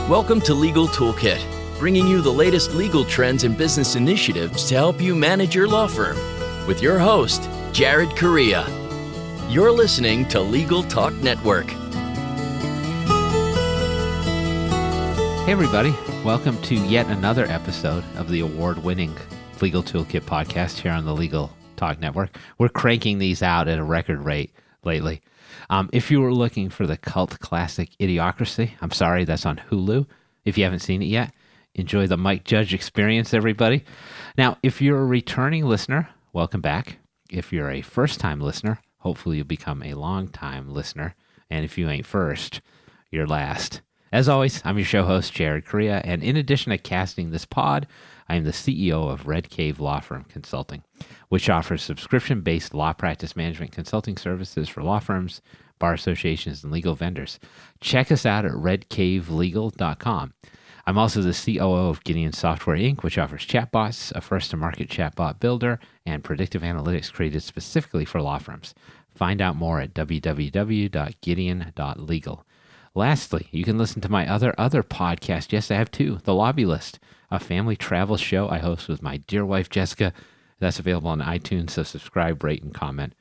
Welcome to Legal Toolkit, bringing you the latest legal trends and business initiatives to help you manage your law firm. With your host, Jared Correia. You're listening to Legal Talk Network. Hey everybody, welcome to yet another episode of the award-winning Legal Toolkit podcast here on the Legal Talk Network. We're cranking these out at a record rate lately. If you were looking for the cult classic Idiocracy, I'm sorry, that's on Hulu. If you haven't seen it yet, enjoy the Mike Judge experience, everybody. Now, if you're a returning listener, welcome back. If you're a first-time listener, hopefully you'll become a long-time listener. And if you ain't first, you're last. As always, I'm your show host, Jared Correia, and in addition to casting this pod, I am the CEO of Red Cave Law Firm Consulting, which offers subscription-based law practice management consulting services for law firms, bar associations, and legal vendors. Check us out at redcavelegal.com. I'm also the COO of Gideon Software, Inc., which offers chatbots, a first-to-market chatbot builder, and predictive analytics created specifically for law firms. Find out more at www.gideon.legal. Lastly, you can listen to my other podcast. Yes, I have two. The Lobby List, a family travel show I host with my dear wife, Jessica. That's available on iTunes, so subscribe, rate, and comment.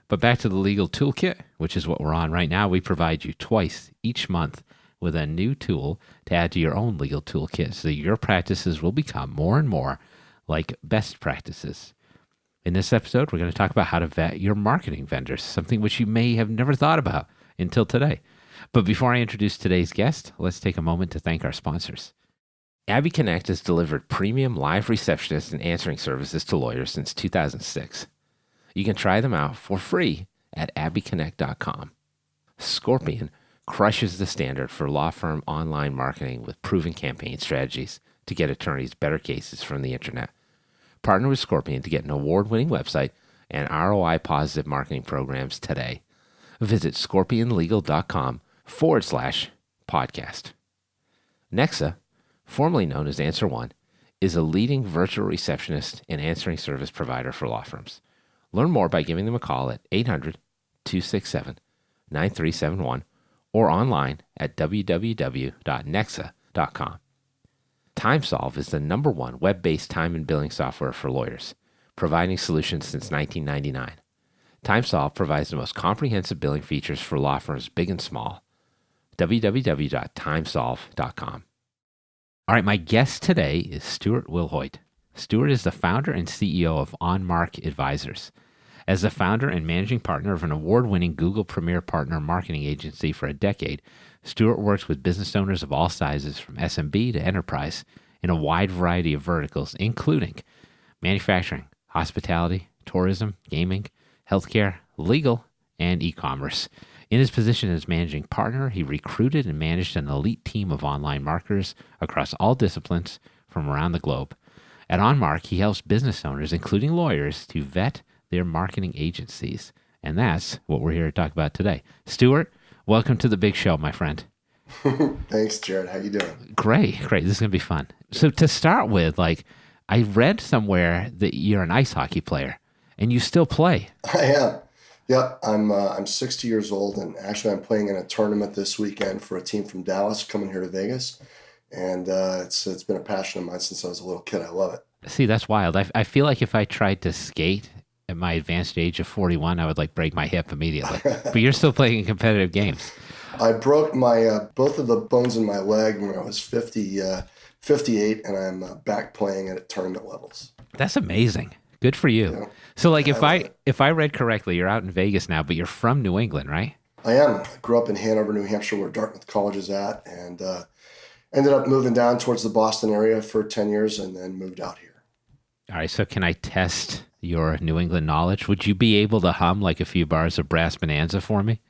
But back to the Legal Toolkit, which is what we're on right now. We provide you twice each month with a new tool to add to your own legal toolkit so your practices will become more and more like best practices. In this episode, we're going to talk about how to vet your marketing vendors, something which you may have never thought about until today. But before I introduce today's guest, let's take a moment to thank our sponsors. Abby Connect has delivered premium live receptionist and answering services to lawyers since 2006. You can try them out for free at abbyconnect.com. Scorpion crushes the standard for law firm online marketing with proven campaign strategies to get attorneys better cases from the internet. Partner with Scorpion to get an award-winning website and ROI-positive marketing programs today. Visit scorpionlegal.com/podcast. Nexa, formerly known as AnswerOne, is a leading virtual receptionist and answering service provider for law firms. Learn more by giving them a call at 800-267-9371 or online at www.nexa.com. TimeSolve is the #1 web-based time and billing software for lawyers, providing solutions since 1999. TimeSolve provides the most comprehensive billing features for law firms big and small. www.timesolve.com. All right, my guest today is Stuart Wilhoite. Stuart is the founder and CEO of OnMark Advisors. As the founder and managing partner of an award-winning Google Premier Partner marketing agency for a decade, Stuart works with business owners of all sizes, from SMB to enterprise, in a wide variety of verticals, including manufacturing, hospitality, tourism, gaming, healthcare, legal, and e-commerce. In his position as managing partner, he recruited and managed an elite team of online marketers across all disciplines from around the globe. At OnMark, he helps business owners, including lawyers, to vet their marketing agencies. And that's what we're here to talk about today. Stuart, welcome to the big show, my friend. Thanks, Jared. How you doing? Great. This is going to be fun. So to start with, I read somewhere that you're an ice hockey player, and you still play. I am. Yep. I'm 60 years old, and actually I'm playing in a tournament this weekend for a team from Dallas coming here to Vegas. And it's been a passion of mine since I was a little kid. I love it. See, that's wild. I feel like if I tried to skate at my advanced age of 41, I would break my hip immediately. But you're still playing in competitive games. I broke my both of the bones in my leg when I was 58, and I'm back playing at tournament levels. That's amazing. Good for you. Yeah. So if I read correctly, you're out in Vegas now, but you're from New England, right? I am. I grew up in Hanover, New Hampshire, where Dartmouth College is at, and ended up moving down towards the Boston area for 10 years and then moved out here. All right. So can I test your New England knowledge? Would you be able to hum a few bars of Brass Bonanza for me?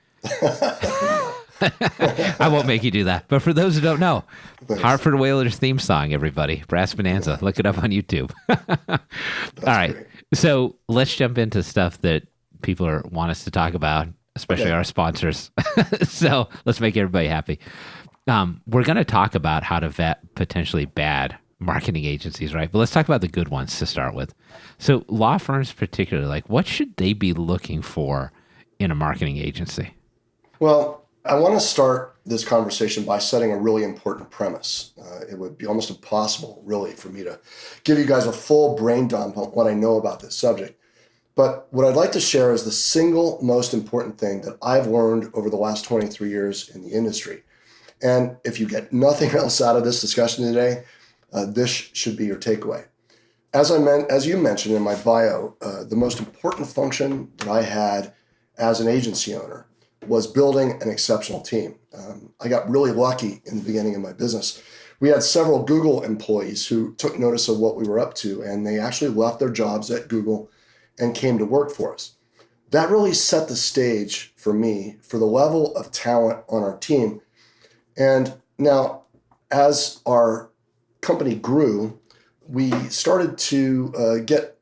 I won't make you do that. But for those who don't know, Thanks. Hartford Whalers theme song, everybody. Brass Bonanza. Look it up on YouTube. All right. Great. So let's jump into stuff that people want us to talk about, especially our sponsors. So let's make everybody happy. We're going to talk about how to vet potentially bad marketing agencies, right? But let's talk about the good ones to start with. So law firms particularly, what should they be looking for in a marketing agency? Well, I want to start this conversation by setting a really important premise. It would be almost impossible, really, for me to give you guys a full brain dump on what I know about this subject. But what I'd like to share is the single most important thing that I've learned over the last 23 years in the industry. And if you get nothing else out of this discussion today, this should be your takeaway. As you mentioned in my bio, the most important function that I had as an agency owner was building an exceptional team. I got really lucky in the beginning of my business. We had several Google employees who took notice of what we were up to, and they actually left their jobs at Google and came to work for us. That really set the stage for me for the level of talent on our team. And now, as our company grew, we started to get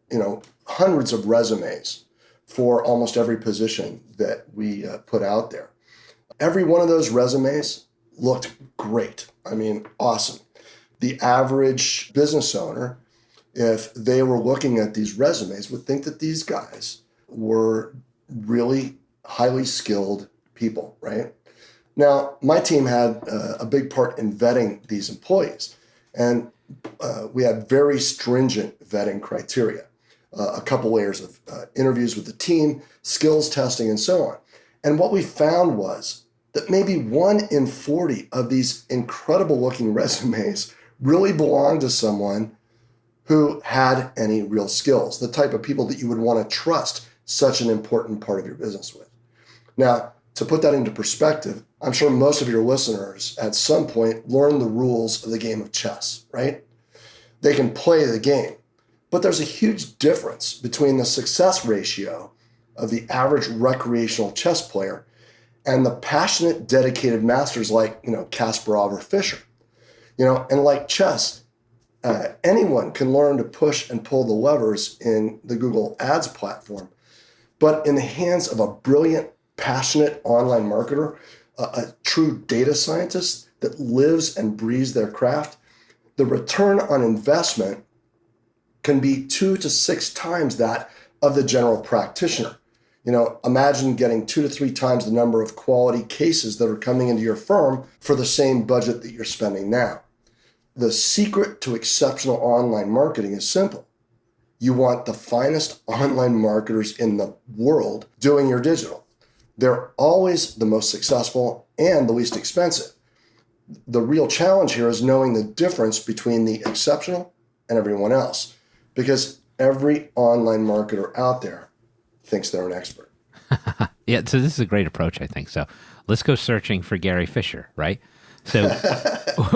hundreds of resumes for almost every position that we put out there. Every one of those resumes looked great. I mean, awesome. The average business owner, if they were looking at these resumes, would think that these guys were really highly skilled people, right? Now, my team had a big part in vetting these employees, and we had very stringent vetting criteria. A couple layers of interviews with the team, skills testing, and so on. And what we found was that maybe 1 in 40 of these incredible looking resumes really belonged to someone who had any real skills, the type of people that you would want to trust such an important part of your business with. Now, to put that into perspective, I'm sure most of your listeners at some point learned the rules of the game of chess, right? They can play the game. But there's a huge difference between the success ratio of the average recreational chess player and the passionate, dedicated masters like, Kasparov or Fischer. And like chess, anyone can learn to push and pull the levers in the Google Ads platform. But in the hands of a brilliant, passionate online marketer, a true data scientist that lives and breathes their craft, the return on investment can be 2 to 6 times that of the general practitioner. Imagine getting 2 to 3 times the number of quality cases that are coming into your firm for the same budget that you're spending now. The secret to exceptional online marketing is simple. You want the finest online marketers in the world doing your digital. They're always the most successful and the least expensive. The real challenge here is knowing the difference between the exceptional and everyone else, because every online marketer out there thinks they're an expert. Yeah, so this is a great approach, I think. So let's go searching for Gary Fisher, right? So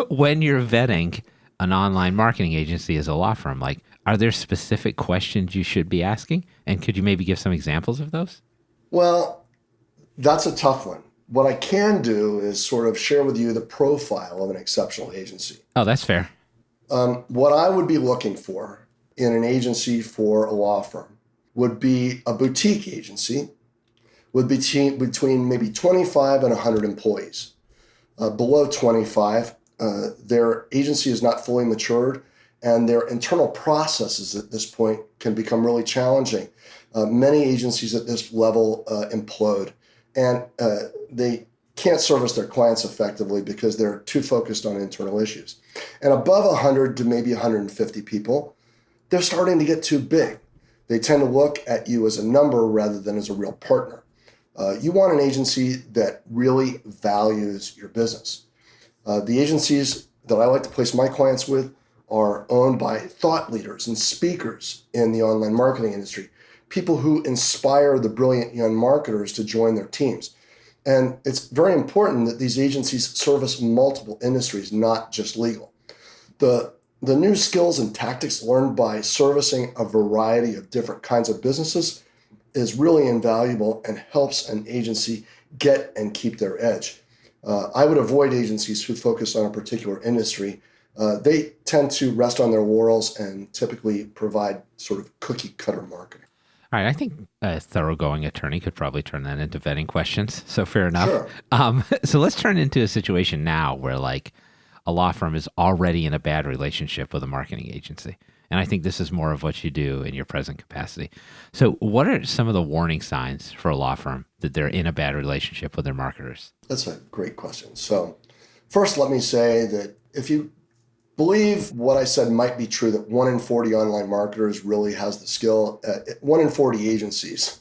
when you're vetting an online marketing agency as a law firm, are there specific questions you should be asking? And could you maybe give some examples of those? Well, that's a tough one. What I can do is sort of share with you the profile of an exceptional agency. Oh, that's fair. What I would be looking for in an agency for a law firm would be a boutique agency with between maybe 25 and 100 employees. Below 25, their agency is not fully matured, and their internal processes at this point can become really challenging. Many agencies at this level implode, and they can't service their clients effectively because they're too focused on internal issues. And above 100 to maybe 150 people, they're starting to get too big. They tend to look at you as a number rather than as a real partner. You want an agency that really values your business. The agencies that I like to place my clients with are owned by thought leaders and speakers in the online marketing industry, people who inspire the brilliant young marketers to join their teams. And it's very important that these agencies service multiple industries, not just legal. The new skills and tactics learned by servicing a variety of different kinds of businesses is really invaluable and helps an agency get and keep their edge. I would avoid agencies who focus on a particular industry. They tend to rest on their laurels and typically provide sort of cookie cutter marketing. All right, I think a thoroughgoing attorney could probably turn that into vetting questions. So fair enough. Sure. So let's turn into a situation now where a law firm is already in a bad relationship with a marketing agency. And I think this is more of what you do in your present capacity. So what are some of the warning signs for a law firm that they're in a bad relationship with their marketers? That's a great question. So first, let me say that if you believe what I said might be true, that 1 in 40 online marketers really has the skill, 1 in 40 agencies,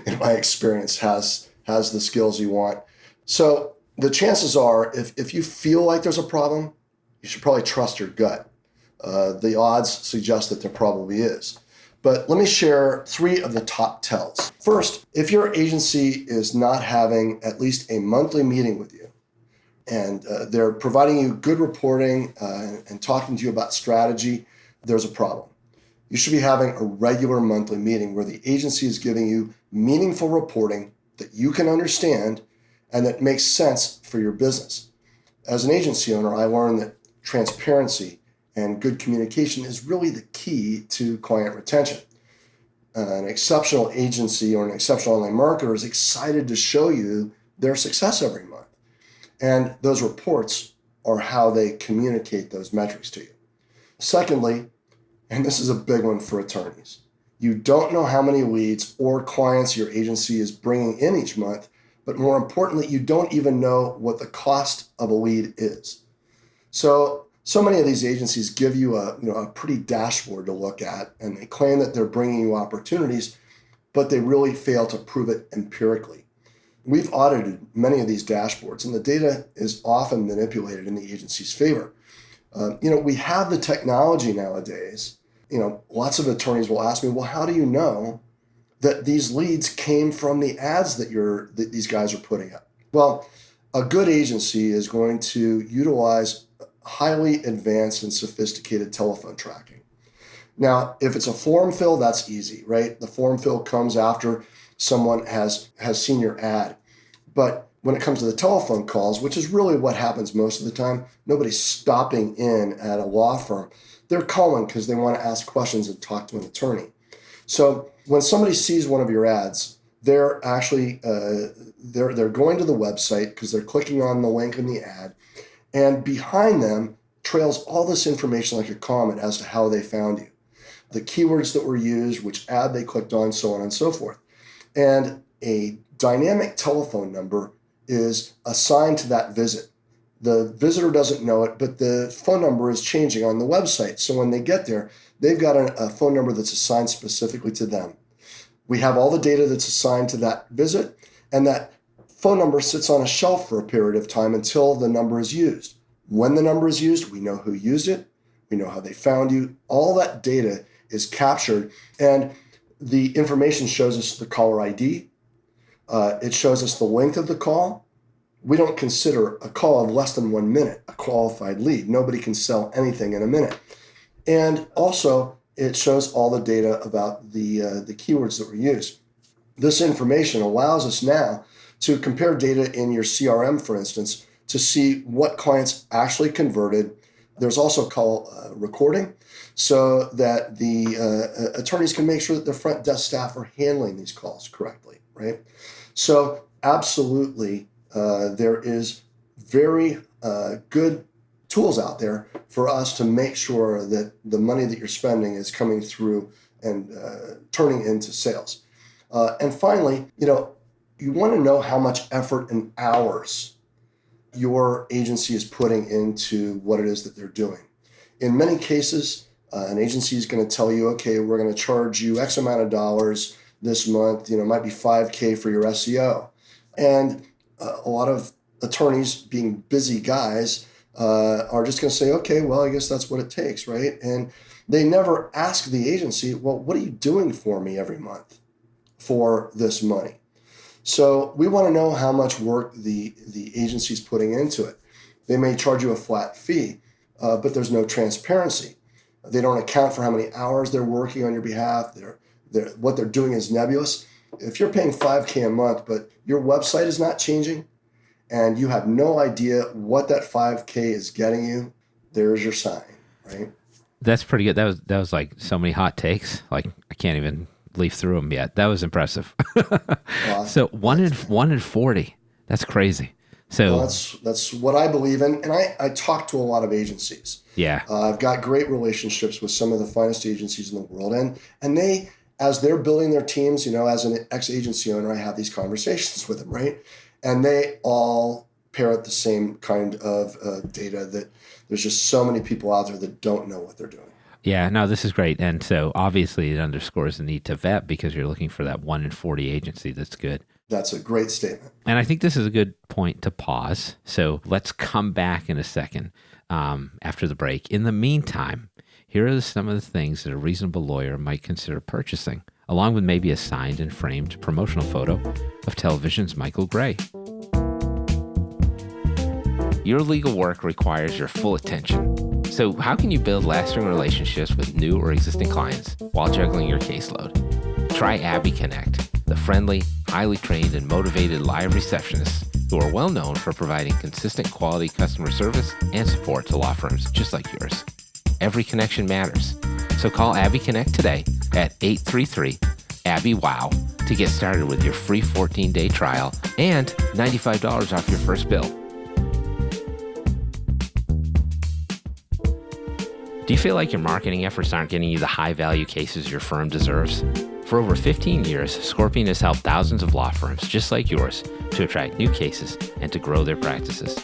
in my experience, has the skills you want. So the chances are, if you feel like there's a problem, you should probably trust your gut. The odds suggest that there probably is. But let me share 3 of the top tells. First, if your agency is not having at least a monthly meeting with you, and they're providing you good reporting and talking to you about strategy, there's a problem. You should be having a regular monthly meeting where the agency is giving you meaningful reporting that you can understand and that makes sense for your business. As an agency owner, I learned that transparency and good communication is really the key to client retention. An exceptional agency or an exceptional online marketer is excited to show you their success every month. And those reports are how they communicate those metrics to you. Secondly, and this is a big one for attorneys, you don't know how many leads or clients your agency is bringing in each month, but more importantly, you don't even know what the cost of a lead is. So many of these agencies give you a pretty dashboard to look at, and they claim that they're bringing you opportunities, but they really fail to prove it empirically. We've audited many of these dashboards, and the data is often manipulated in the agency's favor. We have the technology nowadays. Lots of attorneys will ask me, well, how do you know that these leads came from the ads that these guys are putting up? Well, a good agency is going to utilize highly advanced and sophisticated telephone tracking. Now, if it's a form fill, that's easy, right? The form fill comes after someone has seen your ad. But when it comes to the telephone calls, which is really what happens most of the time, nobody's stopping in at a law firm. They're calling because they want to ask questions and talk to an attorney. So when somebody sees one of your ads, they're actually they're going to the website because they're clicking on the link in the ad, and behind them trails all this information like a comment as to how they found you, the keywords that were used, which ad they clicked on, so on and so forth. And a dynamic telephone number is assigned to that visit. The visitor doesn't know it, but the phone number is changing on the website. So when they get there, they've got a phone number that's assigned specifically to them. We have all the data that's assigned to that visit, and that phone number sits on a shelf for a period of time until the number is used. When the number is used, we know who used it, we know how they found you. All that data is captured, and the information shows us the caller ID. It shows us the length of the call. We don't consider a call of less than 1 minute a qualified lead. Nobody can sell anything in a minute. And also, it shows all the data about the keywords that were used. This information allows us now to compare data in your CRM, for instance, to see what clients actually converted. There's also call recording, so that the attorneys can make sure that the front desk staff are handling these calls correctly, right? So absolutely, there is very good tools out there for us to make sure that the money that you're spending is coming through and turning into sales. And finally, you want to know how much effort and hours your agency is putting into what it is that they're doing. In many cases, an agency is going to tell you, okay, we're going to charge you X amount of dollars this month. It might be $5,000 for your SEO. And a lot of attorneys, being busy guys, are just going to say, okay, well, I guess that's what it takes, right? And they never ask the agency, well, what are you doing for me every month for this money? So we want to know how much work the agency's putting into it. They may charge you a flat fee, but there's no transparency. They don't account for how many hours they're working on your behalf. What they're doing is nebulous. If you're paying $5,000 a month, but your website is not changing, and you have no idea what that $5,000 is getting you, there's your sign, right? That's pretty good. That was like so many hot takes. Like I can't even leaf through them yet. That was impressive. So one in 40. That's crazy. So that's what I believe in. And I talk to a lot of agencies. yeah. I've got great relationships with some of the finest agencies in the world. And they, as they're building their teams, as an ex-agency owner, I have these conversations with them, right? And they all parrot the same kind of data, that there's just so many people out there that don't know what they're doing. Yeah, no, this is great. And so obviously it underscores the need to vet, because you're looking for that 1 in 40 agency that's good. That's a great statement. And I think this is a good point to pause. So let's come back in a second after the break. In the meantime, here are some of the things that a reasonable lawyer might consider purchasing, along with maybe a signed and framed promotional photo of television's Michael Gray. Your legal work requires your full attention. So how can you build lasting relationships with new or existing clients while juggling your caseload? Try Abby Connect, the friendly, highly trained, and motivated live receptionists who are well known for providing consistent quality customer service and support to law firms just like yours. Every connection matters. So call Abby Connect today at 833-ABBY-WOW to get started with your free 14-day trial and $95 off your first bill. Do you feel like your marketing efforts aren't getting you the high-value cases your firm deserves? For over 15 years, Scorpion has helped thousands of law firms just like yours to attract new cases and to grow their practices.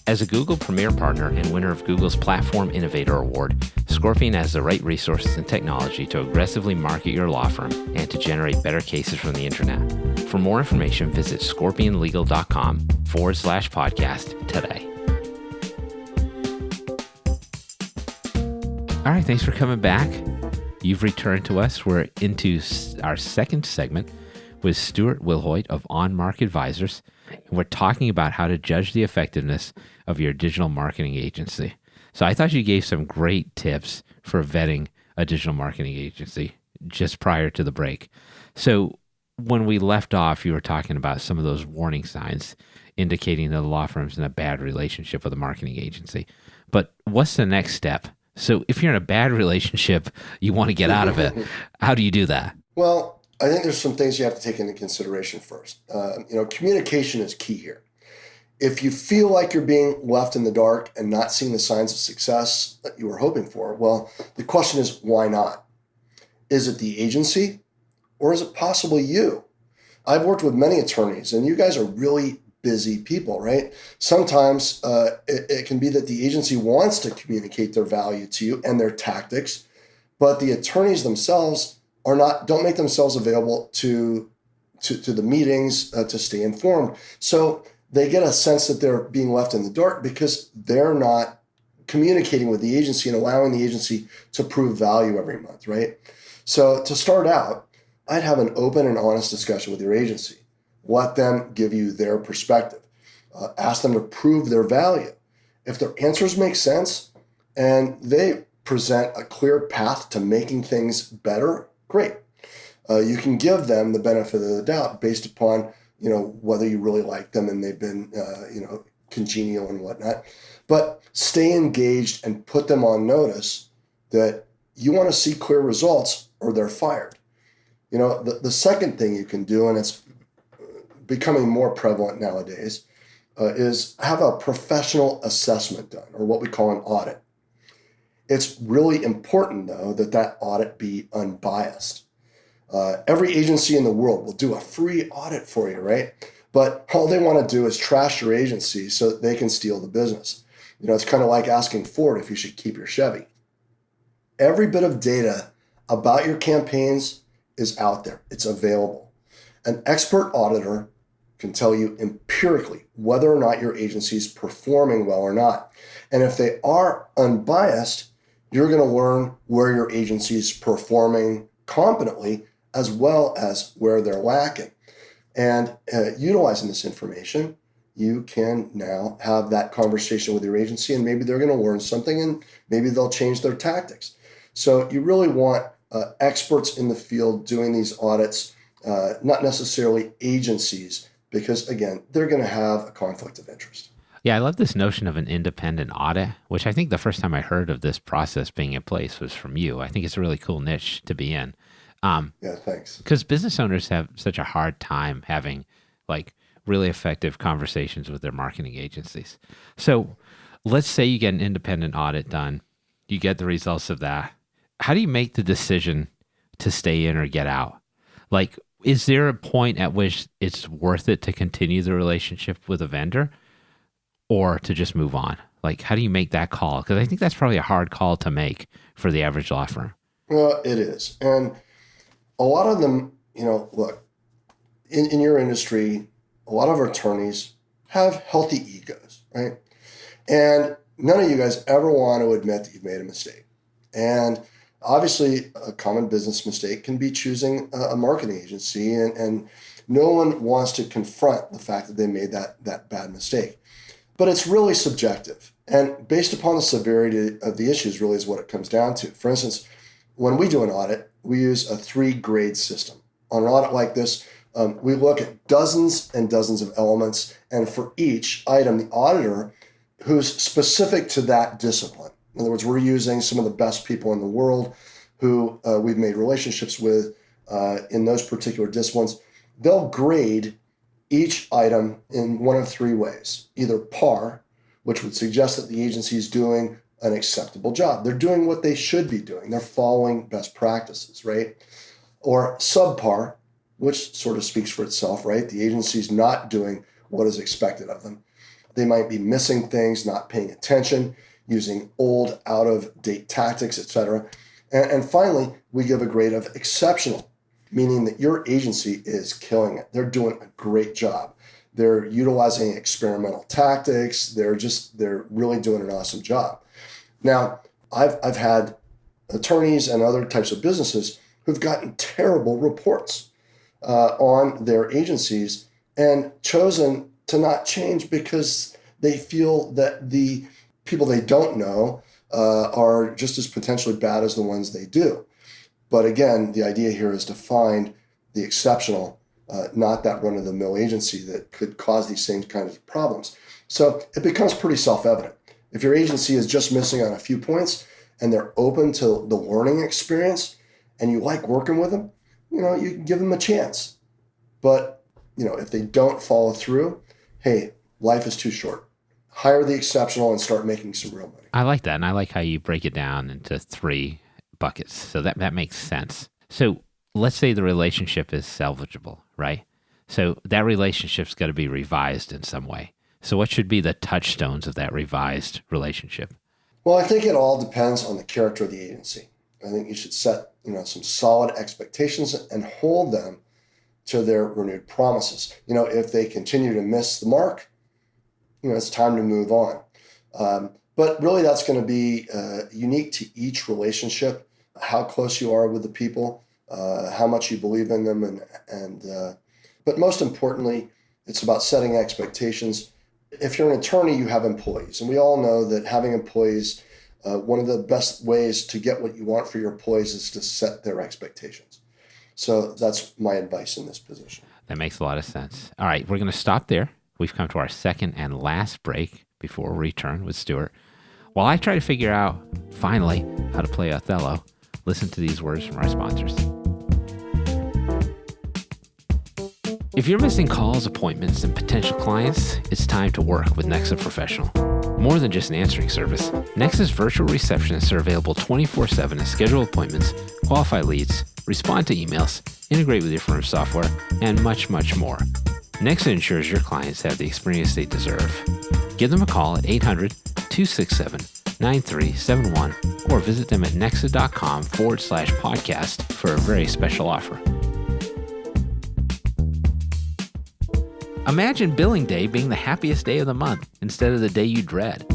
As a Google Premier Partner and winner of Google's Platform Innovator Award, Scorpion has the right resources and technology to aggressively market your law firm and to generate better cases from the internet. For more information, visit scorpionlegal.com/podcast today. All right, thanks for coming back. You've returned to us. We're into our second segment with Stuart Wilhoite of OnMark Advisors. And we're talking about how to judge the effectiveness of your digital marketing agency. So I thought you gave some great tips for vetting a digital marketing agency just prior to the break. So when we left off, you were talking about some of those warning signs indicating that the law firm's in a bad relationship with a marketing agency. But what's the next step? So if you're in a bad relationship, you want to get out of it. How do you do that? Well, I think there's some things you have to take into consideration first. Communication is key here. If you feel like you're being left in the dark and not seeing the signs of success that you were hoping for, well, the question is, why not? Is it the agency, or is it possibly you? I've worked with many attorneys, and you guys are really busy people, right? Sometimes it can be that the agency wants to communicate their value to you and their tactics, but the attorneys themselves don't make themselves available to the meetings to stay informed. So they get a sense that they're being left in the dark because they're not communicating with the agency and allowing the agency to prove value every month, right? So to start out, I'd have an open and honest discussion with your agency. Let them give you their perspective. Ask them to prove their value. If their answers make sense and they present a clear path to making things better, great. You can give them the benefit of the doubt based upon, whether you really like them and they've been, congenial and whatnot. But stay engaged and put them on notice that you want to see clear results or they're fired. The second thing you can do, and it's becoming more prevalent nowadays, is have a professional assessment done, or what we call an audit. It's really important, though, that audit be unbiased. Every agency in the world will do a free audit for you, right? But all they want to do is trash your agency so that they can steal the business. It's kind of like asking Ford if you should keep your Chevy. Every bit of data about your campaigns is out there. It's available. An expert auditor can tell you empirically whether or not your agency is performing well or not. And if they are unbiased, you're going to learn where your agency is performing competently as well as where they're lacking. And utilizing this information, you can now have that conversation with your agency, and maybe they're going to learn something and maybe they'll change their tactics. So you really want experts in the field doing these audits, not necessarily agencies, because again, they're going to have a conflict of interest. Yeah, I love this notion of an independent audit, which I think the first time I heard of this process being in place was from you. I think it's a really cool niche to be in. Yeah, thanks. Because business owners have such a hard time having really effective conversations with their marketing agencies. So let's say you get an independent audit done, you get the results of that. How do you make the decision to stay in or get out? Like, is there a point at which it's worth it to continue the relationship with a vendor or to just move on? Like, how do you make that call? Because I think that's probably a hard call to make for the average law firm. Well, it is. And a lot of them, look, in your industry, a lot of our attorneys have healthy egos, right? And none of you guys ever want to admit that you've made a mistake. And obviously, a common business mistake can be choosing a marketing agency, and no one wants to confront the fact that they made that bad mistake. But it's really subjective. And based upon the severity of the issues really is what it comes down to. For instance, when we do an audit, we use a 3-grade system. On an audit like this, we look at dozens and dozens of elements, and for each item, the auditor who's specific to that discipline. In other words, we're using some of the best people in the world who we've made relationships with in those particular disciplines. They'll grade each item in one of 3 ways. Either par, which would suggest that the agency is doing an acceptable job. They're doing what they should be doing. They're following best practices, right? Or subpar, which sort of speaks for itself, right? The agency's not doing what is expected of them. They might be missing things, not paying attention, using old, out-of-date tactics, etc. And finally, we give a grade of exceptional, meaning that your agency is killing it. They're doing a great job. They're utilizing experimental tactics. They're really doing an awesome job. Now, I've had attorneys and other types of businesses who've gotten terrible reports on their agencies and chosen to not change because they feel that the people they don't know are just as potentially bad as the ones they do. But again, the idea here is to find the exceptional, not that run-of-the-mill agency that could cause these same kinds of problems. So it becomes pretty self-evident. If your agency is just missing on a few points and they're open to the learning experience and you like working with them, you can give them a chance. But, if they don't follow through, hey, life is too short. Hire the exceptional and start making some real money. I like that. And I like how you break it down into 3 buckets. So that makes sense. So let's say the relationship is salvageable, right? So that relationship's got to be revised in some way. So what should be the touchstones of that revised relationship? Well, I think it all depends on the character of the agency. I think you should set, some solid expectations and hold them to their renewed promises. If they continue to miss the mark, it's time to move on. But really that's going to be unique to each relationship, how close you are with the people, how much you believe in them. But most importantly, it's about setting expectations. If you're an attorney, you have employees. And we all know that having employees, one of the best ways to get what you want for your employees is to set their expectations. So that's my advice in this position. That makes a lot of sense. All right, we're going to stop there. We've come to our second and last break before we return with Stuart. While I try to figure out, finally, how to play Othello, listen to these words from our sponsors. If you're missing calls, appointments, and potential clients, it's time to work with Nexa Professional. More than just an answering service, Nexa's virtual receptionists are available 24/7 to schedule appointments, qualify leads, respond to emails, integrate with your firm's software, and much, much more. Nexa ensures your clients have the experience they deserve. Give them a call at 800-267-9371 or visit them at nexa.com/podcast for a very special offer. Imagine billing day being the happiest day of the month instead of the day you dread.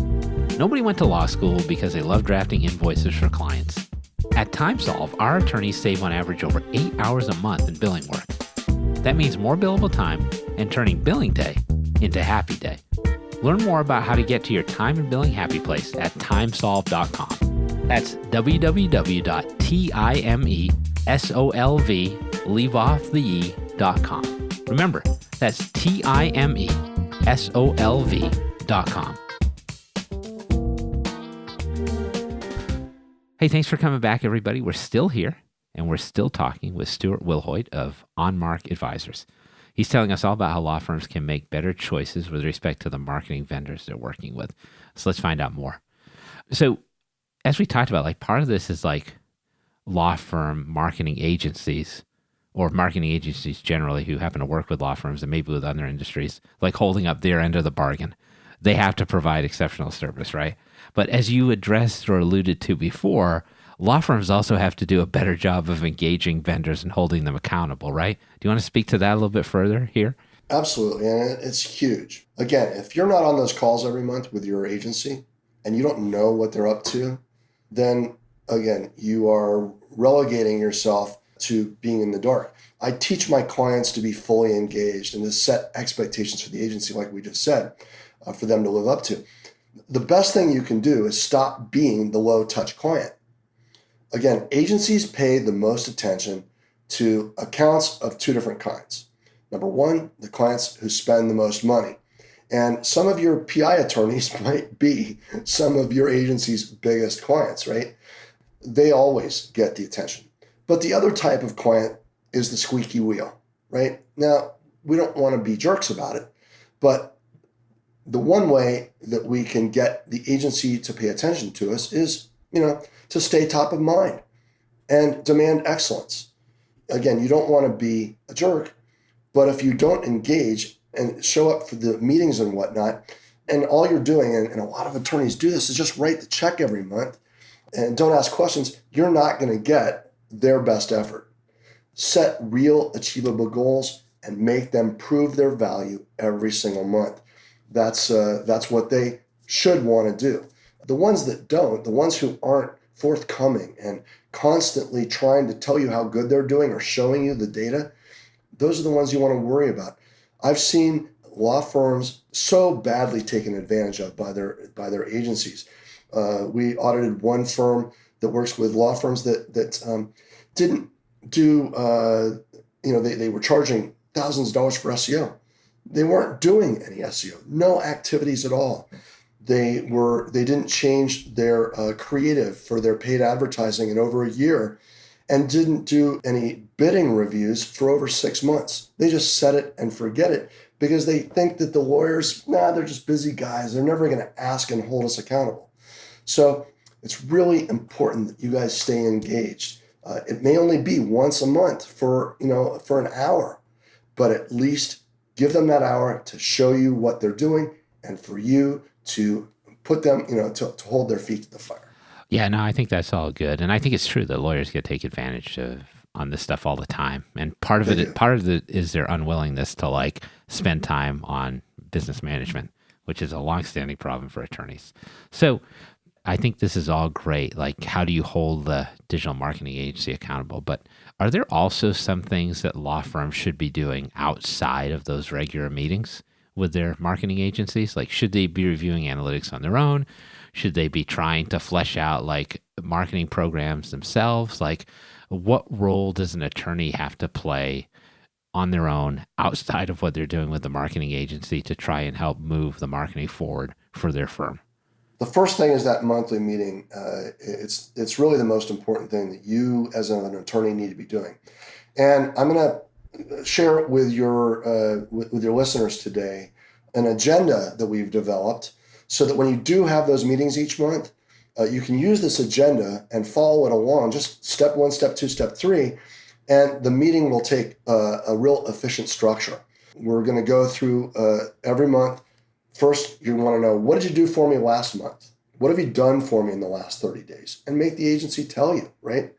Nobody went to law school because they love drafting invoices for clients. At TimeSolve, our attorneys save on average over 8 hours a month in billing work. That means more billable time and turning billing day into happy day. Learn more about how to get to your time and billing happy place at timesolve.com. That's www.timesolv.com. Remember, that's timesolv.com. Hey, thanks for coming back, everybody. We're still here, and we're still talking with Stuart Wilhoite of OnMark Advisors. He's telling us all about how law firms can make better choices with respect to the marketing vendors they're working with. So let's find out more. So as we talked about, like part of this is like law firm marketing agencies or marketing agencies generally who happen to work with law firms and maybe with other industries, like holding up their end of the bargain. They have to provide exceptional service, right? But as you addressed or alluded to before, law firms also have to do a better job of engaging vendors and holding them accountable, right? Do you want to speak to that a little bit further here? Absolutely. And it's huge. Again, if you're not on those calls every month with your agency and you don't know what they're up to, then again, you are relegating yourself to being in the dark. I teach my clients to be fully engaged and to set expectations for the agency, like we just said, for them to live up to. The best thing you can do is stop being the low-touch client. Again, agencies pay the most attention to accounts of two different kinds. Number one, the clients who spend the most money. And some of your PI attorneys might be some of your agency's biggest clients, right? They always get the attention. But the other type of client is the squeaky wheel, right? Now, we don't want to be jerks about it, but the one way that we can get the agency to pay attention to us is, to stay top of mind and demand excellence. Again, you don't want to be a jerk, but if you don't engage and show up for the meetings and whatnot, and all you're doing, and a lot of attorneys do this, is just write the check every month and don't ask questions, you're not going to get their best effort. Set real achievable goals and make them prove their value every single month. That's what they should want to do. The ones that don't, the ones who aren't forthcoming and constantly trying to tell you how good they're doing or showing you the data, those are the ones you want to worry about. I've seen law firms so badly taken advantage of by their agencies. We audited one firm that works with law firms that didn't do, they were charging thousands of dollars for SEO. They weren't doing any SEO, no activities at all. They didn't change their creative for their paid advertising in over a year and didn't do any bidding reviews for over 6 months. They just set it and forget it because they think that the lawyers, they're just busy guys. They're never going to ask and hold us accountable. So it's really important that you guys stay engaged. It may only be once a month for an hour, but at least give them that hour to show you what they're doing and for you to put them, to hold their feet to the fire. Yeah, no, I think that's all good. And I think it's true that lawyers get taken advantage of on this stuff all the time. And part of it is their unwillingness to spend time on business management, which is a longstanding problem for attorneys. So I think this is all great. Like, how do you hold the digital marketing agency accountable? But are there also some things that law firms should be doing outside of those regular meetings with their marketing agencies? Like, should they be reviewing analytics on their own? Should they be trying to flesh out marketing programs themselves? Like, what role does an attorney have to play on their own outside of what they're doing with the marketing agency to try and help move the marketing forward for their firm? The first thing is that monthly meeting. It's really the most important thing that you as an attorney need to be doing. And I'm going to share with your listeners today an agenda that we've developed so that when you do have those meetings each month, you can use this agenda and follow it along, just step 1, step 2, step 3, and the meeting will take a real efficient structure. We're going to go through every month. First, you want to know, what did you do for me last month? What have you done for me in the last 30 days? And make the agency tell you, right?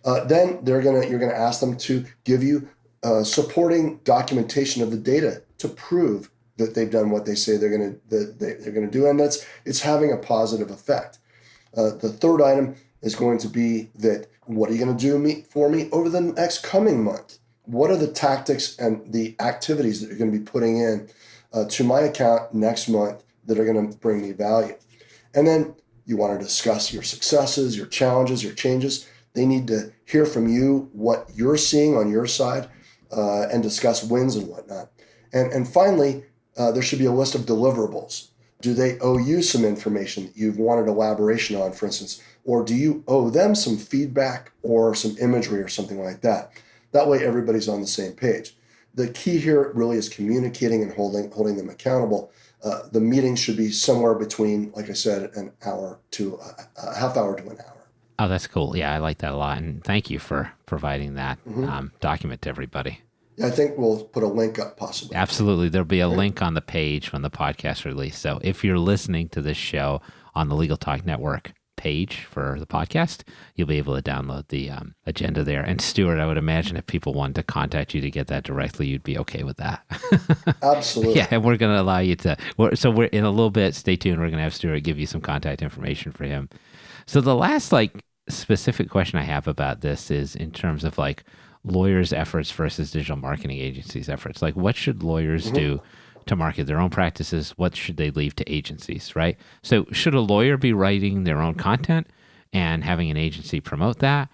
Then you're going to ask them to give you supporting documentation of the data to prove that they've done what they say they're going to do, and it's having a positive effect. The third item is going to be that, what are you going to do for me over the next coming month? What are the tactics and the activities that you're going to be putting in to my account next month that are going to bring me value? And then you want to discuss your successes, your challenges, your changes. They need to hear from you what you're seeing on your side and discuss wins and whatnot. And finally, there should be a list of deliverables. Do they owe you some information that you've wanted elaboration on, for instance? Or do you owe them some feedback or some imagery or something like that? That way everybody's on the same page. the key here really is communicating and holding them accountable. The meeting should be somewhere between, like I said, an hour to a half hour to an hour. Oh, that's cool. Yeah, I like that a lot. And thank you for providing that document to everybody. Yeah, I think we'll put a link up possibly. Absolutely. There'll be a link on the page when the podcast release. So if you're listening to this show on the Legal Talk Network page for the podcast, you'll be able to download the agenda there. And Stuart, I would imagine if people wanted to contact you to get that directly, you'd be okay with that. Absolutely. Yeah, and we're going to allow you to. So we're in a little bit. Stay tuned. We're going to have Stuart give you some contact information for him. So the last specific question I have about this is in terms of lawyers' efforts versus digital marketing agencies' efforts. What should lawyers do to market their own practices? What should they leave to agencies, right? So should a lawyer be writing their own content and having an agency promote that?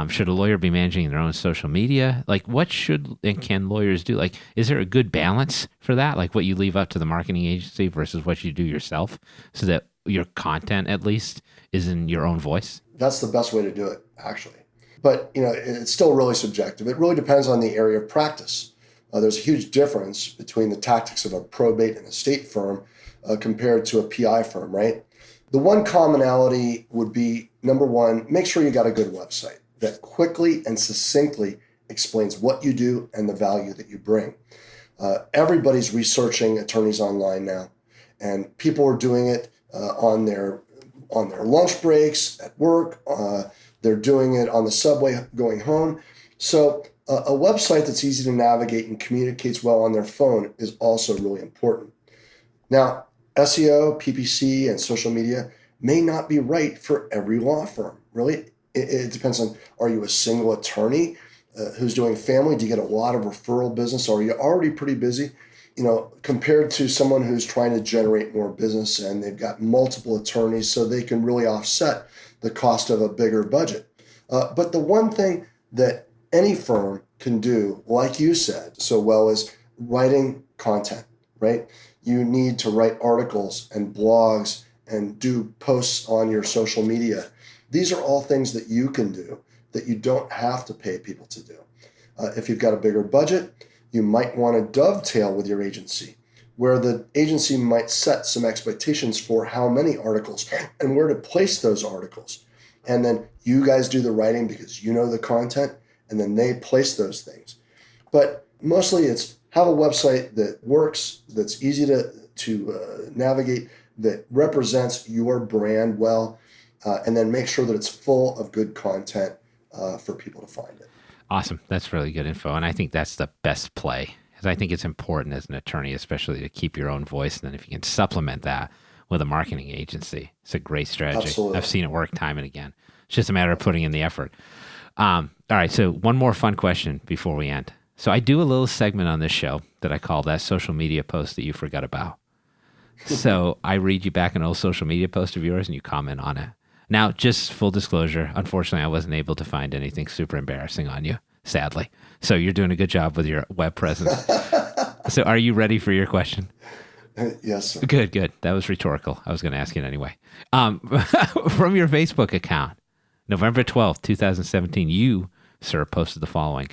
Should a lawyer be managing their own social media? What should and can lawyers do? Is there a good balance for that? What you leave up to the marketing agency versus what you do yourself so that your content at least is in your own voice? That's the best way to do it, actually. But, it's still really subjective. It really depends on the area of practice. There's a huge difference between the tactics of a probate and estate firm compared to a PI firm, right? The one commonality would be, number one, make sure you got a good website that quickly and succinctly explains what you do and the value that you bring. Everybody's researching attorneys online now, and people are doing it on their lunch breaks at work. They're doing it on the subway going home. So a website that's easy to navigate and communicates well on their phone is also really important. Now, SEO, PPC, and social media may not be right for every law firm. Really, it depends on, are you a single attorney who's doing family? Do you get a lot of referral business? Or are you already pretty busy? Compared to someone who's trying to generate more business and they've got multiple attorneys, so they can really offset the cost of a bigger budget. But the one thing that any firm can do, like you said so well, is writing content, right? You need to write articles and blogs and do posts on your social media. These are all things that you can do that you don't have to pay people to do. If you've got a bigger budget, you might want to dovetail with your agency, where the agency might set some expectations for how many articles and where to place those articles. And then you guys do the writing because you know the content, and then they place those things. But mostly it's have a website that works, that's easy to navigate, that represents your brand well, and then make sure that it's full of good content for people to find it. Awesome. That's really good info. And I think that's the best play, because I think it's important as an attorney, especially to keep your own voice. And then if you can supplement that with a marketing agency, it's a great strategy. Absolutely. I've seen it work time and again. It's just a matter of putting in the effort. All right. So one more fun question before we end. So I do a little segment on this show that I call that social media post that you forgot about. So I read you back an old social media post of yours and you comment on it. Now, just full disclosure, unfortunately, I wasn't able to find anything super embarrassing on you, sadly. So you're doing a good job with your web presence. So are you ready for your question? Yes, sir. Good. That was rhetorical. I was going to ask it anyway. From your Facebook account, November 12th, 2017, you, sir, posted the following.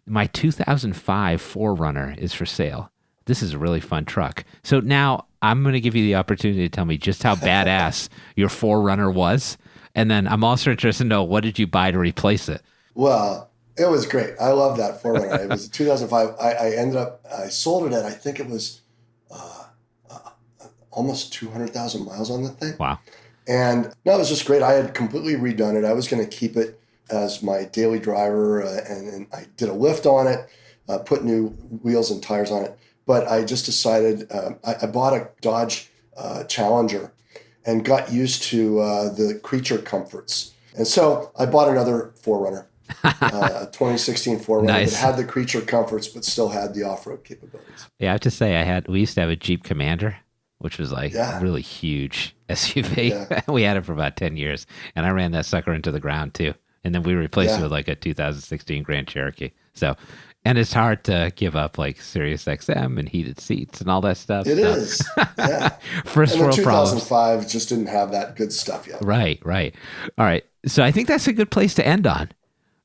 My 2005 4Runner is for sale. This is a really fun truck. So now I'm going to give you the opportunity to tell me just how badass your 4Runner was. And then I'm also interested to know, what did you buy to replace it? Well, it was great. I love that 4Runner. It was 2005. I sold it at, I think it was almost 200,000 miles on the thing. Wow. And no, it was just great. I had completely redone it. I was going to keep it as my daily driver, and I did a lift on it, put new wheels and tires on it. But I just decided, I bought a Dodge Challenger and got used to the creature comforts. And so I bought another 4Runner, a 2016 4Runner Nice. that had the creature comforts but still had the off-road capabilities. Yeah, I have to say, we used to have a Jeep Commander, which was a really huge SUV. Yeah. We had it for about 10 years, and I ran that sucker into the ground too. And then we replaced it with a 2016 Grand Cherokee. So, and it's hard to give up Sirius XM and heated seats and all that stuff. It is. Yeah. First and the world problems. 2005 just didn't have that good stuff yet. Right. All right. So I think that's a good place to end on.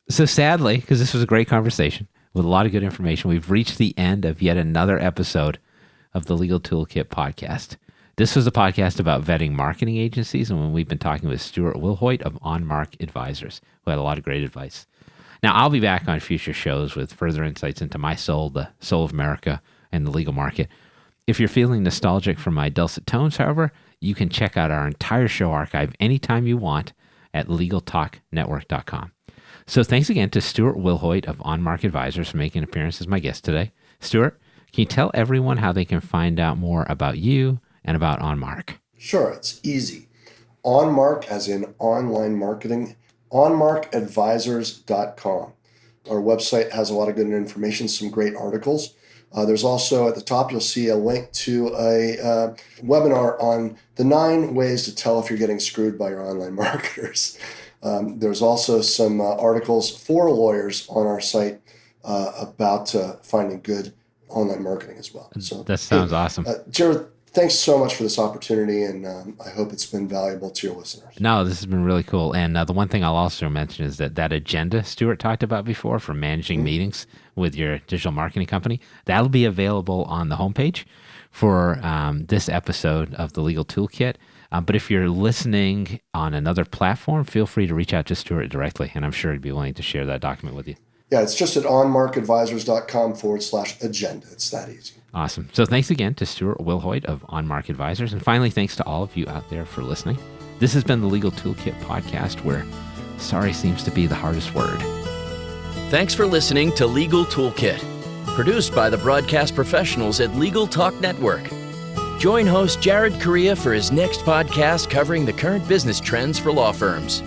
So sadly, because this was a great conversation, with a lot of good information. We've reached the end of yet another episode of the Legal Toolkit podcast. This was a podcast about vetting marketing agencies, and when we've been talking with Stuart Wilhoite of OnMark Advisors, who had a lot of great advice. Now, I'll be back on future shows with further insights into my soul, the soul of America, and the legal market. If you're feeling nostalgic for my dulcet tones, however, you can check out our entire show archive anytime you want at LegalTalkNetwork.com. So thanks again to Stuart Wilhoite of OnMark Advisors for making an appearance as my guest today. Stuart, can you tell everyone how they can find out more about you and about OnMark? Sure, it's easy. OnMark, as in online marketing, OnMarkAdvisors.com. Our website has a lot of good information, some great articles. There's also at the top, you'll see a link to a webinar on the 9 ways to tell if you're getting screwed by your online marketers. There's also some articles for lawyers on our site about finding good online marketing as well. So that sounds awesome. Jared, thanks so much for this opportunity, and I hope it's been valuable to your listeners. No, this has been really cool. And the one thing I'll also mention is that agenda Stuart talked about before for managing meetings with your digital marketing company, that'll be available on the homepage for this episode of the Legal Toolkit. But if you're listening on another platform, feel free to reach out to Stuart directly, and I'm sure he'd be willing to share that document with you. Yeah, it's just at onmarkadvisors.com/agenda. It's that easy. Awesome. So thanks again to Stuart Wilhoite of OnMark Advisors. And finally, thanks to all of you out there for listening. This has been the Legal Toolkit podcast, where sorry seems to be the hardest word. Thanks for listening to Legal Toolkit, produced by the broadcast professionals at Legal Talk Network. Join host Jared Correia for his next podcast covering the current business trends for law firms.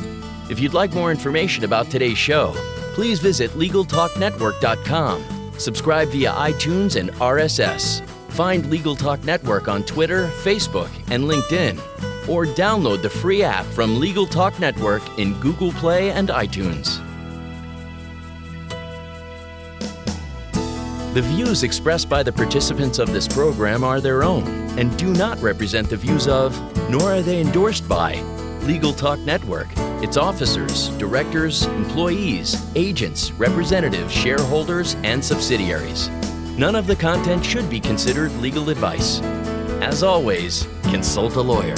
If you'd like more information about today's show, please visit LegalTalkNetwork.com. Subscribe via iTunes and RSS. Find Legal Talk Network on Twitter, Facebook, and LinkedIn. Or download the free app from Legal Talk Network in Google Play and iTunes. The views expressed by the participants of this program are their own and do not represent the views of, nor are they endorsed by, Legal Talk Network, its officers, directors, employees, agents, representatives, shareholders, and subsidiaries. None of the content should be considered legal advice. As always, consult a lawyer.